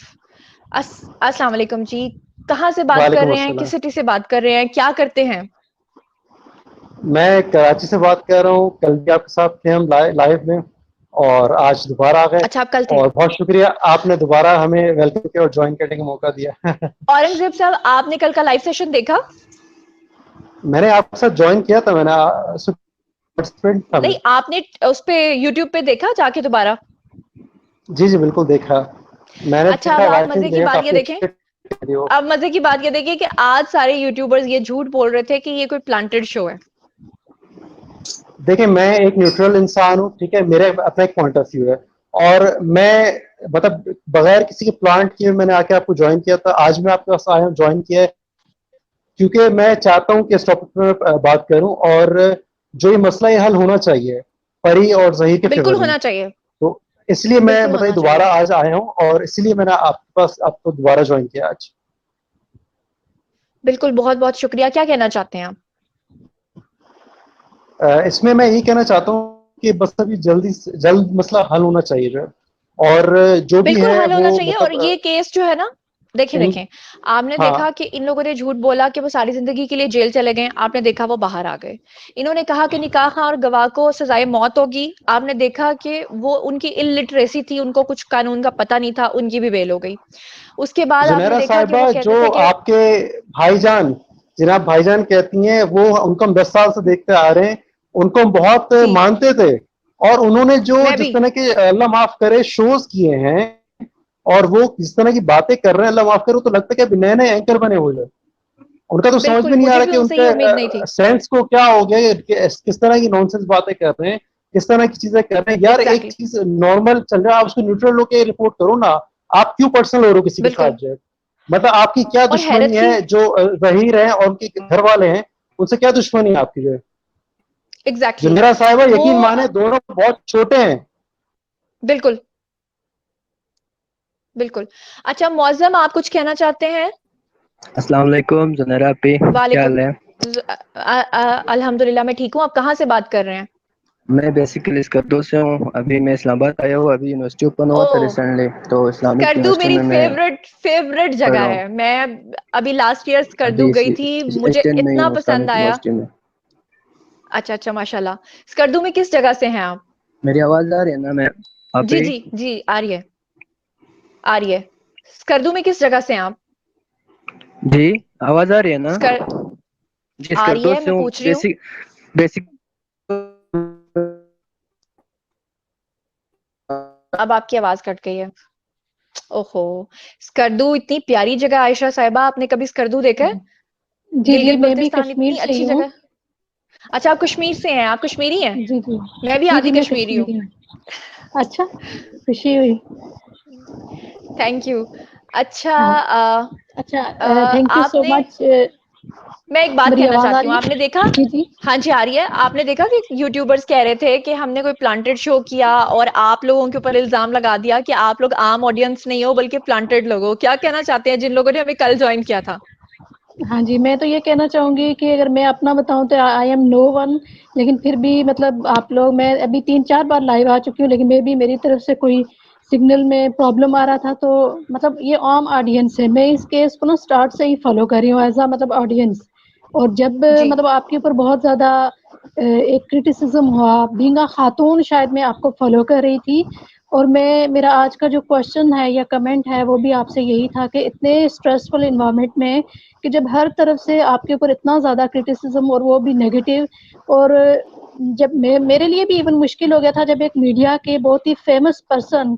अस्सलाम वालेकुम जी, कहाँ से बात कर रहे हैं, किस सिटी से बात कर रहे हैं, क्या करते हैं? मैं कराची से बात कर रहा हूँ। कल भी आपके साथ थे हम लाइव में और आज दोबारा आ गए। अच्छा, आप कल थे। और बहुत शुक्रिया, आपने दोबारा हमें वेलकम किया और ज्वाइन करने का मौका दिया। औरंगजेब साहब, आपने कल का लाइव सेशन देखा? मैंने आपके साथ ज्वाइन किया था, मैंने नहीं, आपने उस पे यूट्यूब पे देखा जाके दोबारा? जी जी बिल्कुल देखा मैंने। अच्छा, अब आप मजे की बात ये देखें, अब मजे की बात ये देखिए कि आज सारे यूट्यूबर्स ये झूठ बोल रहे थे कि ये कोई प्लांटेड शो है। देखिए, मैं एक न्यूट्रल इंसान हूँ, ठीक है, मेरे अपना एक पॉइंट ऑफ व्यू है और मैं मतलब बगैर किसी के प्लांट किए मैंने आके आपको ज्वाइन किया था। आज मैं आपके पास आया हूँ, ज्वाइन किया है क्योंकि मैं चाहता हूँ कि इस टॉपिक पर बात करूँ और जो ये मसला ये हल होना चाहिए परी और ज़हीर के बिल्कुल होना चाहिए। तो इसलिए मैं बिल्कुल मतलब होना दोबारा चाहिए। आज आया हूँ और इसलिए मैंने आपके पास आपको दोबारा ज्वाइन किया आज। बिल्कुल, बहुत-बहुत शुक्रिया। क्या कहना चाहते हैं आप? इसमें मैं यही कहना चाहता हूँ कि बस अभी जल्दी से जल्द मसला हल होना चाहिए जो है, और जो भी बिल्कुल है हल होना वो चाहिए। और मतलब ये केस जो है ना, देखें इन देखें, आपने देखा हाँ कि इन लोगों ने झूठ बोला कि वो सारी जिंदगी के लिए जेल चले गए, आपने देखा वो बाहर आ गए। इन्होंने कहा कि निकाह और गवाह को सजाए मौत होगी, आपने देखा कि वो उनकी इलिटरेसी थी, उनको कुछ कानून का पता नहीं था, उनकी भी बेल हो गई। उसके बाद आपने जुनैरा देखा कि वो साहिबा, कहते जो थे कि आपके भाईजान जनाब भाईजान कहती हैं वो उनको हम 10 साल से देखते आ रहे हैं, उनको हम बहुत जी, मानते थे, और उन्होंने जो मैं जिस भी तरह के अल्लाह माफ करे शोज किए हैं और वो जिस तरह की बातें कर रहे हैं अल्लाह माफ करे, तो लगता है कि अभी नए नए एंकर बने हुए हैं। उनका तो समझ बिल्कुल, में नहीं आ मुझे रहा भी कि उनसे ये उम्मीद नहीं उनके थी। सेंस को क्या हो गया, कि किस तरह की नॉनसेंस बातें कर रहे हैं, किस तरह की चीजें कर रहे हैं। यार एक एग्जैक्टली, चीज नॉर्मल चल रहा है, आप उसको न्यूट्रल होकर रिपोर्ट करो ना। आप क्यों पर्सनल हो रहे हो किसी के साथ बिल्कुल। जो है? मतलब आपकी क्या और हैरत दुश्मनी की है जो जहीर है और उनके घर वाले हैं, उनसे क्या दुश्मनी है आपकी जो है? एग्जैक्टली, जुनेरा साहिबा, वो यकीन माने दोनों बहुत छोटे हैं। बिल्कुल, बिल्कुल। अच्छा मौज़म, आप कुछ कहना चाहते हैं? अस्सलाम वालेकुम जुनैरा आपी, क्या वालेकुम। हाल है? अल्हम्दुलिल्लाह मैं ठीक हूँ। आप कहाँ से बात कर रहे हैं? मैं बेसिकली स्कर्दो से हूँ। अभी मैं इस्लामाबाद आया हूँ, अभी यूनिवर्सिटी ओपन हुआ था ओह! रिसेंटली, तो इस्लामिक स्कर्दू यूनिवर्सिटी मेरी में मैं फेवरेट पढ़ जगह रहा है। हूँ। मैं अभी लास्ट ईयर स्कर्दू अभी गई इसी थी, मुझे एच10 में ही इतना हूँ पसंद इस्लामिक आया। यूनिवर्सिटी में। अच्छा, अच्छा माशाल्लाह। स्कर्दू में किस जगह से हैं आप? मेरी आवाज आ रही है ना? मैं जी, आपी जी, जी, आ रही है, आ रही है। स्कर्दू में किस जगह से हैं आप? जी, आवाज आ रही है ना? स्कर जी, आ रही स्कर्दो है, से मैं हूँ। पूछ रही हूँ। बेसिक बेसिक अब आपकी आवाज़ कट गई है। ओहो! स्कर्दू इतनी प्यारी जगह, आयशा साहिबा, आपने कभी स्कर्दू देखा है? जी जी, गिलगित मैं भी बल्तिस्तान कश्मीर इतनी से ही अच्छी हूँ। जगह। अच्छा, आप कश्मीर से हैं, आप कश्मीरी हैं? जी जी, मैं भी जी जी, आधी मैं कश्मीरी हूँ। कश्मीरी हूँ। अच्छा, खुशी हुई। Thank you. अच्छा हाँ, अच्छा, थैंक यू सो आपने मच। मैं एक बात मेरी कहना आवाज आ चाहती हूँ, रही आपने है? देखा? जी जी। हाँ जी, आ रही है। आपने देखा कि यूट्यूबर्स कह रहे थे कि हमने कोई प्लांटेड शो किया और आप लोगों के ऊपर इल्ज़ाम लगा दिया कि आप लोग आम ऑडियंस नहीं हो बल्कि प्लांटेड लोग हो। क्या कहना चाहते हैं जिन लोगों ने हमें कल जॉइन किया था? हाँ जी, मैं तो ये कहना चाहूँगी कि अगर मैं अपना बताऊँ तो आई एम नो वन, लेकिन फिर भी मतलब आप लोग, मैं अभी 3-4 बार लाइव आ चुकी हूँ, लेकिन मे बी मेरी तरफ से कोई सिग्नल में प्रॉब्लम आ रहा था, तो मतलब ये आम ऑडियंस है। मैं इस केस को ना स्टार्ट से ही फॉलो कर रही हूँ एज़ अ मतलब ऑडियंस। और जब जी, मतलब आपके ऊपर बहुत ज़्यादा एक क्रिटिसिज़्म हुआ, बीइंग अ खातून, शायद मैं आपको फॉलो कर रही थी। और मैं, मेरा आज का जो क्वेश्चन है या कमेंट है वो भी आपसे यही था कि इतने स्ट्रेसफुल एनवायरनमेंट में, कि जब हर तरफ से आपके ऊपर इतना ज़्यादा क्रिटिसिज्म और वो भी नेगेटिव, और जब मेरे लिए भी इवन मुश्किल हो गया था जब एक मीडिया के बहुत ही फेमस पर्सन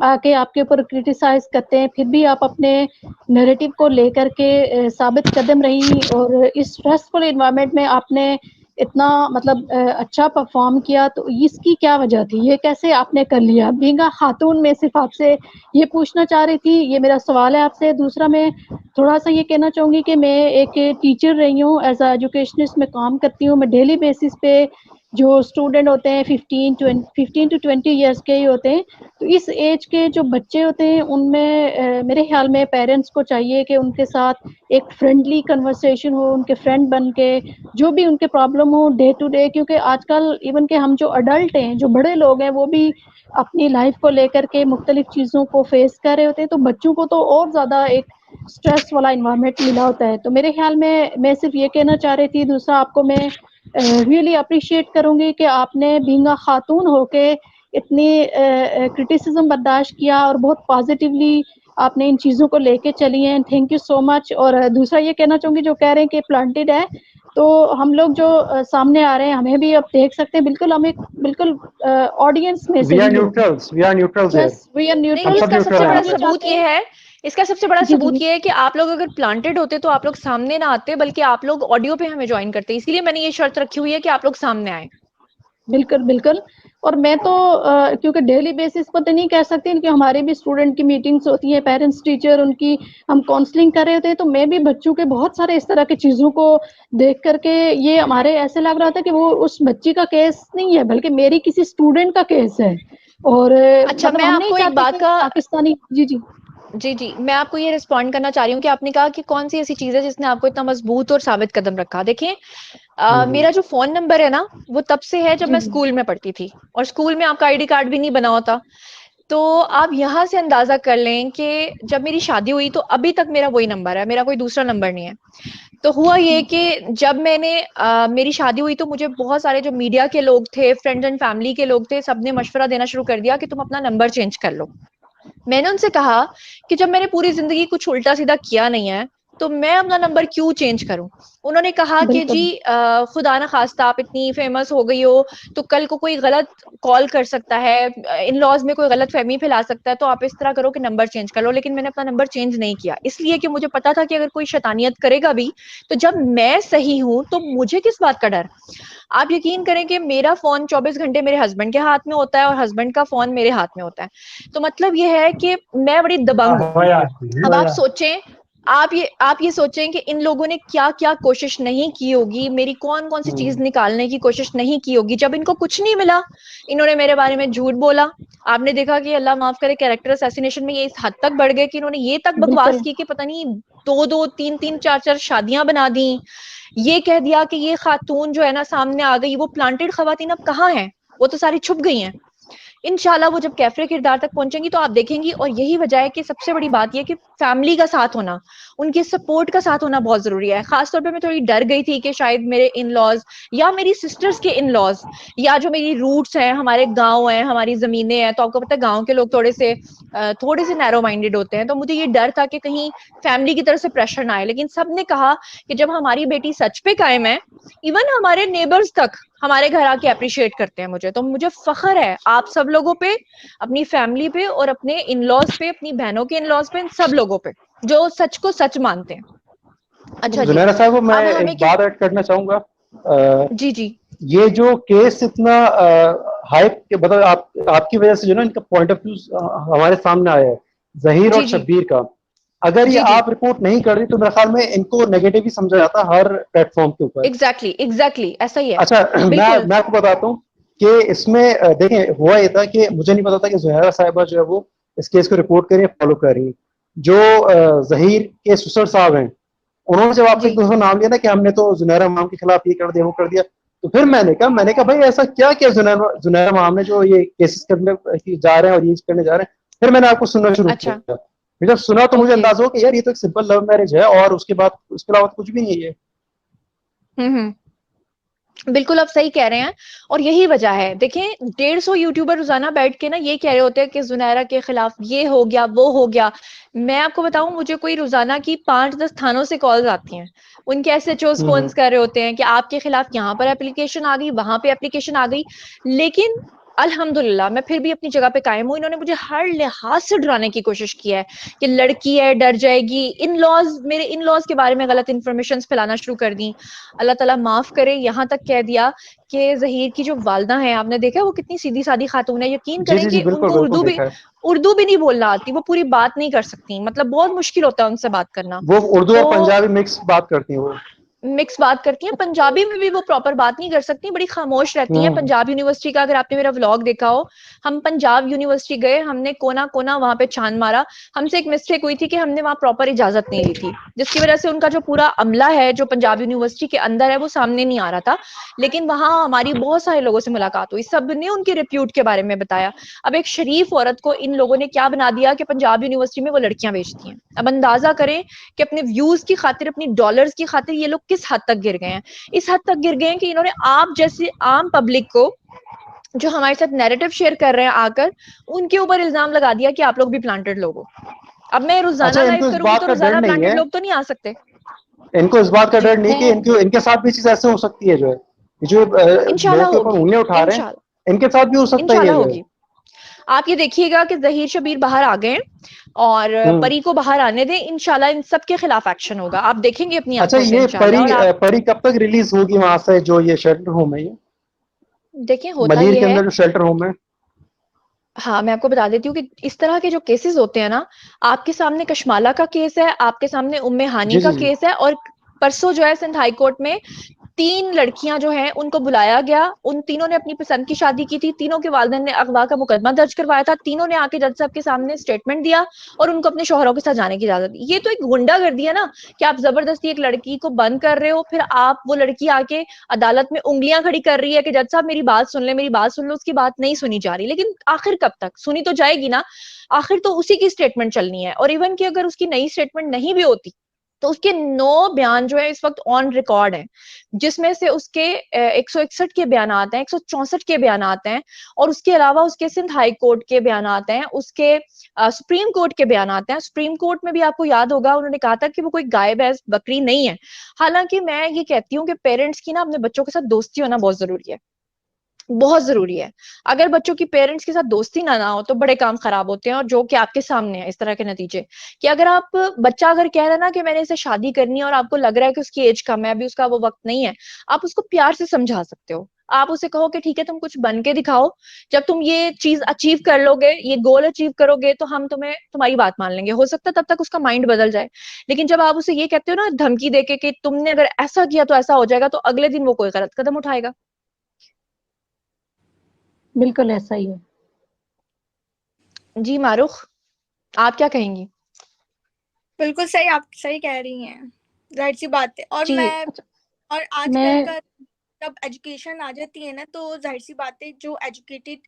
आके आपके ऊपर क्रिटिसाइज करते हैं, फिर भी आप अपने नैरेटिव को लेकर के साबित कदम रही, और इस स्ट्रेसफुल एनवायरनमेंट में आपने इतना मतलब अच्छा परफॉर्म किया। तो इसकी क्या वजह थी? ये कैसे आपने कर लिया? बीइंग अ खातून, मैं सिर्फ आपसे ये पूछना चाह रही थी, ये मेरा सवाल है आपसे। दूसरा, मैं थोड़ा-सा ये कहना चाहूँगी कि मैं एक टीचर रही हूँ, एज़ अ एजुकेशनिस्ट मैं काम करती हूँ। मैं डेली बेसिस पे जो स्टूडेंट होते हैं 15 टू 20 इयर्स के ही होते हैं। तो इस एज के जो बच्चे होते हैं उनमें मेरे ख़्याल में पेरेंट्स को चाहिए कि उनके साथ एक फ्रेंडली कन्वर्सेशन हो, उनके फ्रेंड बन के जो भी उनके प्रॉब्लम हो डे टू डे, क्योंकि आजकल इवन के हम जो अडल्ट हैं, जो बड़े लोग हैं, वो भी अपनी लाइफ़ को लेकर के मुख्तलिफ चीज़ों को फ़ेस कर रहे होते हैं। तो बच्चों को तो और ज़्यादा एक स्ट्रेस वाला एनवायरनमेंट मिला होता है। तो मेरे ख़्याल में मैं सिर्फ़ ये कहना चाह रही थी। दूसरा, आपको मैं रियली एप्रिशिएट करूँगी कि आपने बीइंग अ खातून होके इतनी क्रिटिसिज़्म बर्दाश्त किया और बहुत पॉज़िटिवली आपने इन चीज़ों को लेके चली हैं। Thank you so much. और दूसरा ये कहना चाहूँगी, जो कह रहे हैं कि प्लांटेड है, तो हम लोग जो सामने आ रहे हैं, हमें भी अब देख सकते हैं। बिल्कुल, हम एक बिल्कुल ऑडियंस में से वी ही आर लोग हैं। Neutrals, we are neutrals here. Yes, we are नहीं, हम न्यूट्रल। सब इसका न्यूट्रल सबसे हैं बड़ा यहाँ पे। जानना सबूत चाहते ये हैं। है, इसका सबसे बड़ा जी, सबूत जी। ये है कि आप लोग अगर प्लांटेड होते तो आप लोग सामने ना आते बल्कि आप लोग ऑडियो पे हमें जॉइन करते। इसीलिए मैंने ये शर्त रखी हुई है कि आप लोग सामने आएँ। बिल्कुल, बिल्कुल। और मैं तो क्योंकि डेली बेसिस पर तो नहीं कह सकती, क्योंकि हमारे भी स्टूडेंट की मीटिंग्स होती हैं, पेरेंट्स टीचर उनकी हम काउंसलिंग कर रहे होते हैं, तो मैं भी बच्चों के बहुत सारे इस तरह की चीज़ों को देख कर के, ये हमारे ऐसे लग रहा था कि वो उस बच्ची का केस नहीं है, बल्कि मेरी किसी स्टूडेंट का केस है। और अच्छा, मतलब मैं हम नहीं आपको एक चाहते बात कि का पाकिस्तानी जी जी, मैं आपको ये रिस्पॉन्ड करना चाह रही हूँ कि आपने कहा कि कौन सी ऐसी चीज़ है जिसने आपको इतना मजबूत और साबित कदम रखा। देखिए, मेरा जो फ़ोन नंबर है ना, वो तब से है जब जी मैं जी स्कूल में पढ़ती थी, और स्कूल में आपका आईडी कार्ड भी नहीं बना होता। तो आप यहाँ से अंदाज़ा कर लें कि जब मेरी शादी हुई तो अभी तक मेरा वही नंबर है, मेरा कोई दूसरा नंबर नहीं है। तो हुआ ये कि जब मेरी शादी हुई तो मुझे बहुत सारे जो मीडिया के लोग थे, फ्रेंड्स एंड फैमिली के लोग थे, सबने मशवरा देना शुरू कर दिया कि तुम अपना नंबर चेंज कर लो। मैंने उनसे कहा कि जब मैंने पूरी जिंदगी कुछ उल्टा सीधा किया नहीं है तो मैं अपना नंबर क्यों चेंज करूं। उन्होंने कहा कि जी बिल्कुल खुदा ना खास्ता आप इतनी फेमस हो गई हो तो कल को कोई गलत कॉल कर सकता है, इन लॉज में कोई गलत फहमी फैला सकता है, तो आप इस तरह करो कि नंबर चेंज कर लो। लेकिन मैंने अपना नंबर चेंज नहीं किया, इसलिए कि मुझे पता था कि अगर कोई शैतानियत करेगा भी तो जब मैं सही हूं तो मुझे किस बात का डर। आप यकीन करें कि मेरा फोन 24 घंटे मेरे हस्बैंड के हाथ में होता है और हस्बैंड का फोन मेरे हाथ में होता है। तो मतलब ये है कि मैं बड़ी दबंग हूँ। अब आप ये सोचें कि इन लोगों ने क्या क्या कोशिश नहीं की होगी, मेरी कौन कौन सी चीज निकालने की कोशिश नहीं की होगी। जब इनको कुछ नहीं मिला, इन्होंने मेरे बारे में झूठ बोला। आपने देखा कि अल्लाह माफ करे, कैरेक्टर असैसिनेशन में ये इस हद तक बढ़ गए कि इन्होंने ये तक बकवास बिल्कुल की कि पता नहीं 2-2 3-3 4-4 शादियां बना दी। ये कह दिया कि ये खातून जो है ना सामने आ गई, वो प्लांटेड खवातीन अब कहाँ हैं, वो तो सारी छुप गई हैं। इंशाल्लाह वो जब कैफरे किरदार तक पहुंचेंगी तो आप देखेंगी। और यही वजह है कि सबसे बड़ी बात यह कि फैमिली का साथ होना, उनके सपोर्ट का साथ होना बहुत जरूरी है। खासतौर पे मैं थोड़ी डर गई थी कि शायद मेरे इन लॉज या मेरी सिस्टर्स के इन लॉज या जो मेरी रूट्स हैं, हमारे गांव हैं, हमारी जमीनें हैं, तो आपको पता है गांव के लोग थोड़े से नैरो माइंडेड होते हैं। तो मुझे ये डर था कि कहीं फैमिली की तरफ से प्रेशर ना आए। लेकिन सबने कहा कि जब हमारी बेटी सच पे कायम है, इवन हमारे नेबर्स तक हमारे घर आके अप्रिशिएट करते हैं मुझे। तो मुझे फख्र है आप सब लोगों पे, अपनी फैमिली पे और अपने इन लॉज पे, अपनी बहनों के इन लॉज पे, इन सब लोगों पे जो सच को सच मानते हैं। अच्छा जी, जुनैरा साहब, मैं अब हमें एक बात ऐड करना चाहूंगा। जी जी ये जो केस इतना हाइप के मतलब आपकी वजह से जो ना इनका पॉइंट ऑफ व्यू हमारे सामने आया है, जहीर और जी जी शब्बीर का। अगर ये जी जी आप रिपोर्ट नहीं कर रही तो मेरे ख्याल में इनको नेगेटिव ही समझा जाता हर प्लेटफॉर्म के ऊपर। एग्जैक्टली ऐसा ही है। अच्छा, बिल्कुल। मैं आपको बताता हूँ कि इसमें देखें हुआ ये था कि मुझे नहीं पता था कि जुहैरा साहिबा जो है वो इस केस को रिपोर्ट कर रही है, फॉलो कर रही है। जो जहीर के ससुर साहब हैं, उन्होंने जब आपसे एक जी दूसरा नाम लिया ना कि हमने तो जुनैरा माम के खिलाफ ये कर दिया वो कर दिया, तो फिर मैंने कहा भाई ऐसा क्या किया जुनैरा माम ने जो ये केसेस करने जा रहे हैं और ये करने जा रहे हैं। फिर मैंने आपको सुनना शुरू अच्छा। किया। फिर जब सुना तो मुझे ओके। अंदाजा हो कि यार ये तो एक सिंपल लव मैरिज है और उसके बाद उसके अलावा कुछ भी नहीं है। हम्म, बिल्कुल आप सही कह रहे हैं। और यही वजह है, देखें 150 यूट्यूबर रोजाना बैठ के ना ये कह रहे होते हैं कि जुनैरा के खिलाफ ये हो गया वो हो गया। मैं आपको बताऊं, मुझे कोई रोजाना की 5-10 थानों से कॉल्स आती हैं। उनके एसएचओज फोन कर रहे होते हैं कि आपके खिलाफ यहाँ पर एप्लीकेशन आ गई, वहां पे एप्लीकेशन आ गई। लेकिन अल्हम्दुलिल्लाह मैं फिर भी अपनी जगह पे कायम हूं। इन्होंने मुझे हर लिहाज से डराने की कोशिश की है कि लड़की है डर जाएगी। मेरे इन लॉज के बारे में गलत इन्फॉर्मेशन फैलाना शुरू कर दी। अल्लाह ताला माफ करे, यहाँ तक कह दिया कि जहीर की जो वालदा है, आपने देखा वो कितनी सीधी सादी खातून है। यकीन जी करें जी जी, कि बिल्कुल उनको बिल्कुल देखा है। उर्दू भी नहीं बोलना आती, वो पूरी बात नहीं कर सकती, मतलब बहुत मुश्किल होता है उनसे बात करना। वो उर्दू तो और पंजाबी मिक्स बात करती हैं वो। मिक्स बात करती हैं, पंजाबी में भी वो प्रॉपर बात नहीं कर सकती, बड़ी खामोश रहती हैं। हम्म पंजाब यूनिवर्सिटी का अगर आपने मेरा व्लॉग देखा हो, हम पंजाब यूनिवर्सिटी गए, हमने कोना कोना वहां पे छान मारा। हमसे एक मिस्टेक हुई थी कि हमने वहां प्रॉपर इजाजत नहीं ली थी, जिसकी वजह से उनका जो पूरा अमला है जो पंजाब यूनिवर्सिटी के अंदर है वो सामने नहीं आ रहा था। लेकिन वहां हमारी बहुत सारे लोगों से मुलाकात हुई, सबने उनके रिप्यूट के बारे में बताया। अब एक शरीफ औरत को इन लोगों ने क्या बना दिया कि पंजाब यूनिवर्सिटी में वो लड़कियां बेचती हैं। अब अंदाजा करें कि अपने व्यूज की खातिर, अपनी डॉलर्स की खातिर ये लोग किस हद तक गिर गए हैं। इस हद तक गिर गए हैं कि इन्होंने आप जैसे आम पब्लिक को जो हमारे साथ नैरेटिव शेयर कर रहे हैं आकर, उनके ऊपर इल्जाम लगा दिया कि आप लोग भी प्लांटेड लोग हो। अब मैं अच्छा, रोजाना लाइव इनको इस करूंगी बात तो का डर रोजाना नहीं प्लांटेड है, लोग तो नहीं आ सकते। इनको इस बात का जी डर नहीं कि इनके साथ भी चीज ऐसे हो सकती है जो है, ये जो लोगों इंशाल्लाह के ऊपर होगी। उंगलियां उठा रहे हैं इंशाल्लाह इनके साथ भी हो सकता है ये इंशाल्लाह जो है। होगी। आप ये देखिएगा कि जहीर शबीर बाहर आ गए और हम्म। परी को बाहर आने दें, इंशाल्लाह इन सब के खिलाफ एक्शन होगा, आप देखेंगे अपनी अच्छा, आंखों से ये इंशाल्लाह। और आप परी कब तक रिलीज होगी वहां से, जो ये शेल्टर होम है, ये देखें होता मलीर ये के है। अंदर जो शेल्टर होम है? हाँ, मैं आपको बता देती हूँ कि इस तरह के जो केसेस होते हैं ना, आपके सामने कशमाला का केस है, आपके सामने उम्मे हानी जी जी का जी। केस है, और परसों जो है सिंध हाई कोर्ट में 3 लड़कियां जो हैं उनको बुलाया गया, उन तीनों ने अपनी पसंद की शादी की थी, तीनों के वालिदैन ने अगवा का मुकदमा दर्ज करवाया था, तीनों ने आके जज साहब के सामने स्टेटमेंट दिया और उनको अपने शौहरों के साथ जाने की इजाजत दी। ये तो एक गुंडागर्दी है ना, कि आप जबरदस्ती एक लड़की को बंद कर रहे हो, फिर आप वो लड़की आके अदालत में उंगलियां खड़ी कर रही है कि जज साहब मेरी बात सुन ले, मेरी बात सुन लो, उसकी बात नहीं सुनी जा रही। लेकिन आखिर कब तक सुनी तो जाएगी ना, आखिर तो उसी की स्टेटमेंट चलनी है। और इवन कि अगर उसकी नई स्टेटमेंट नहीं भी होती तो उसके 9 बयान जो है इस वक्त ऑन रिकॉर्ड हैं, जिसमें से उसके 161 के बयान आते हैं, 164 के बयान आते हैं, और उसके अलावा उसके सिंध हाई कोर्ट के बयान आते हैं, उसके सुप्रीम कोर्ट के बयान आते हैं। सुप्रीम कोर्ट में भी आपको याद होगा उन्होंने कहा था कि वो कोई गाय भैंस बकरी नहीं है। हालांकि मैं ये कहती हूँ कि पेरेंट्स की ना अपने बच्चों के साथ दोस्ती होना बहुत जरूरी है, बहुत जरूरी है। अगर बच्चों की पेरेंट्स के साथ दोस्ती ना हो तो बड़े काम खराब होते हैं, और जो कि आपके सामने है इस तरह के नतीजे। कि अगर आप बच्चा अगर कह रहा है ना कि मैंने इसे शादी करनी है और आपको लग रहा है कि उसकी एज कम है, अभी उसका वो वक्त नहीं है, आप उसको प्यार से समझा सकते हो। आप उसे कहो कि ठीक है तुम कुछ बन के दिखाओ, जब तुम ये चीज अचीव कर लोगे, ये गोल अचीव करोगे, तो हम तुम्हें तुम्हारी बात मान लेंगे। हो सकता है तब तक उसका माइंड बदल जाए। लेकिन जब आप उसे ये कहते हो ना धमकी देके कि तुमने अगर ऐसा किया तो ऐसा हो जाएगा, तो अगले दिन वो कोई गलत कदम उठाएगा। बिल्कुल ऐसा ही है। जी मारुख, आप क्या कहेंगी? बिल्कुल सही, आप सही कह रही हैं, जाहिर सी बात है। और जी मैं और आजकल मैं का जब एजुकेशन आ जाती है ना, तो जाहिर सी बात है जो एजुकेटेड,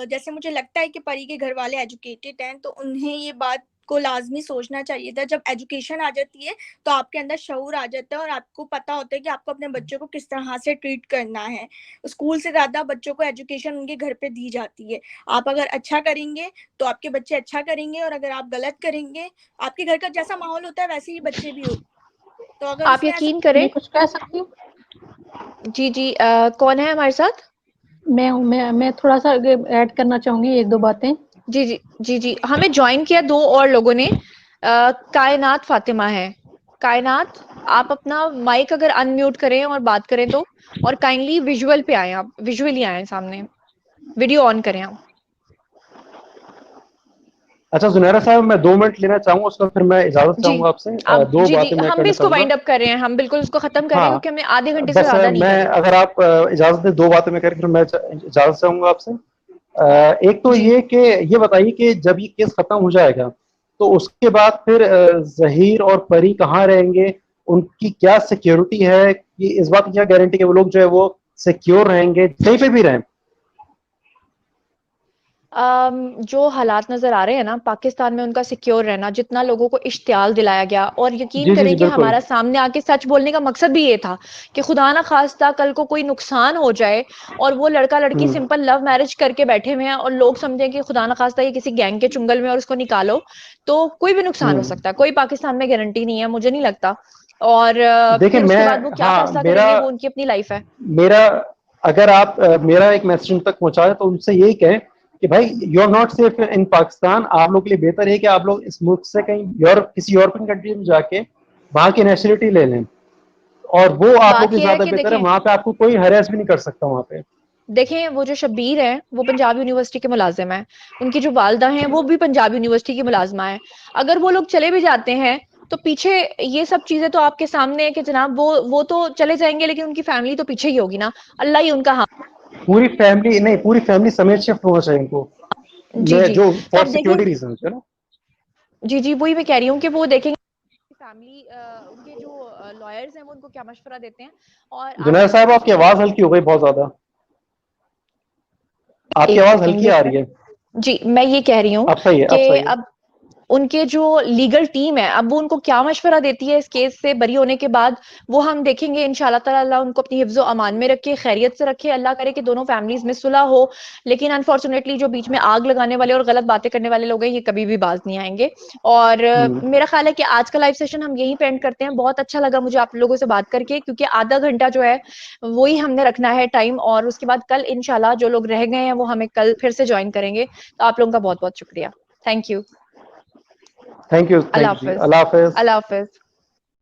जैसे मुझे लगता है कि परी के घर वाले एजुकेटेड हैं, तो उन्हें ये बात को लाजमी सोचना चाहिए था। जब एजुकेशन आ जाती है तो आपके अंदर शऊर आ जाता है और आपको पता होता है कि आपको अपने बच्चों को किस तरह से ट्रीट करना है। स्कूल से ज़्यादा बच्चों को एजुकेशन उनके घर पे दी जाती है। आप अगर अच्छा करेंगे तो आपके बच्चे अच्छा करेंगे, और अगर आप गलत करेंगे, आपके घर का जैसा माहौल होता है वैसे ही बच्चे भी होते हैं। तो अगर आप उसने ऐसा यकीन करें, मैं कुछ कह सकती हूँ? जी जी, कौन है हमारे साथ? मैं हूँ, मैं थोड़ा सा ऐड करना चाहूंगी 1-2 बातें। जी जी जी जी, हमें ज्वाइन किया 2 और लोगों ने। कायनात फातिमा है। कायनात, आप अपना माइक अगर अनम्यूट करें और बात करें तो, और काइंडली विजुअल पे आए, आप विजुअली आए सामने, वीडियो ऑन करें आप। अच्छा जुनैरा साहब, मैं 2 मिनट लेना चाहूंगा, उसका फिर मैं इजाजत जी चाहूंगा आपसे। आप, 2 जी जी, बातें मैं हम भी करना इसको चाहूंगा। वाइंड अप कर रहे हैं, हम बिल्कुल इसको खत्म कर रहे हैं हाँ, क्योंकि हमें आधे घंटे से बस ज्यादा नहीं मैं करनी। अगर आप इजाजत दें 2 बातें मैं करके फिर मैं इजाजत चाहूंगा आपसे। एक तो जी ये कि ये बताइए कि जब ये केस खत्म हो जाएगा तो उसके बाद फिर जहीर और परी कहाँ रहेंगे, उनकी क्या सिक्योरिटी है, कि इस बात की क्या गारंटी कि वो लोग जो है वो सिक्योर रहेंगे कहीं पे भी रहें? जो हालात नजर आ रहे हैं ना पाकिस्तान में, उनका सिक्योर रहना, जितना लोगों को इश्तियाल दिलाया गया, और यकीन जी जी जी करें कि बिल्कुल। हमारा सामने आके सच बोलने का मकसद भी ये था कि खुदा ना खास्ता कल को कोई नुकसान हो जाए और वो लड़का लड़की सिंपल लव मैरिज करके बैठे हुए हैं और लोग समझें कि खुदा ना खास्ता ये किसी गैंग के चुंगल में और उसको निकालो, तो कोई भी नुकसान हो सकता है। कोई पाकिस्तान में गारंटी नहीं है, मुझे नहीं लगता। और देखिए फिर उसके मैं, बाद वो क्या हाँ फैसला मेरा करेंगे वो उनकी अपनी लाइफ है। मेरा अगर आप मेरा एक मैसेज उन तक पहुंचाए तो उनसे यही कहें कि भाई you are not safe in Pakistan. आप लोग के लिए बेहतर है कि आप लोग इस मुल्क से कहीं किसी यूरोपियन कंट्री में जाके वहां की नेशनलिटी ले लें, और वो आप लोग बात के यह है ज्यादा कि बेहतर है। देखें, वहां पे आपको कोई हरेस भी नहीं कर सकता वहां पे। देखें वो जो शब्बीर है वो पंजाब यूनिवर्सिटी के मुलाजिम है, उनकी जो वालदा हैं वो भी पंजाब यूनिवर्सिटी की मुलाजमा है। अगर वो लोग चले भी जाते हैं तो पीछे ये सब चीजें तो आपके सामने है कि जनाब वो तो चले जाएंगे, लेकिन उनकी फैमिली तो पीछे ही होगी ना, अल्लाह ही उनका। हाँ पूरी फैमिली नहीं, पूरी फैमिली समेत शिफ्ट होना चाहिए उनको, जी जी, जो तो फॉर आप देखें, सिक्योरिटी रीजन है ना। जी जी, वही मैं कह रही हूँ कि वो देखेंगे फैमिली, उनके जो लॉयर्स हैं वो उनको क्या मशवरा देते हैं। और आप जुनैर देखें साहब कि आपकी आवाज हल्की हो गई बहुत ज्यादा, आपकी एक आवाज सेकंड हल्की ये, आ रही है। जी मैं ये कह रही हूँ अब सही है, अब कि सही है। अब उनके जो लीगल टीम है अब वो उनको क्या मशवरा देती है इस केस से बरी होने के बाद, वो हम देखेंगे इंशाल्लाह ताला। अल्लाह उनको अपनी हिफ्ज़ो अमान में रखे, खैरियत से रखे, अल्लाह करे कि दोनों फैमिलीज में सुलह हो। लेकिन अनफॉर्चुनेटली जो बीच में आग लगाने वाले और गलत बातें करने वाले लोग हैं ये कभी भी बाज नहीं आएंगे। और मेरा ख्याल है कि आज का लाइव सेशन हम यहीं पे एंड करते हैं। बहुत अच्छा लगा मुझे आप लोगों से बात करके, क्योंकि आधा घंटा जो है वही हमने रखना है टाइम, और उसके बाद कल इंशाल्लाह जो लोग रह गए हैं वो हमें कल फिर से ज्वाइन करेंगे। तो आप लोगों का बहुत बहुत शुक्रिया, थैंक यू। थैंक यू अल्लाह जी, हाफिज, अल्लाह हाफिज। अल्लाह हाफिज।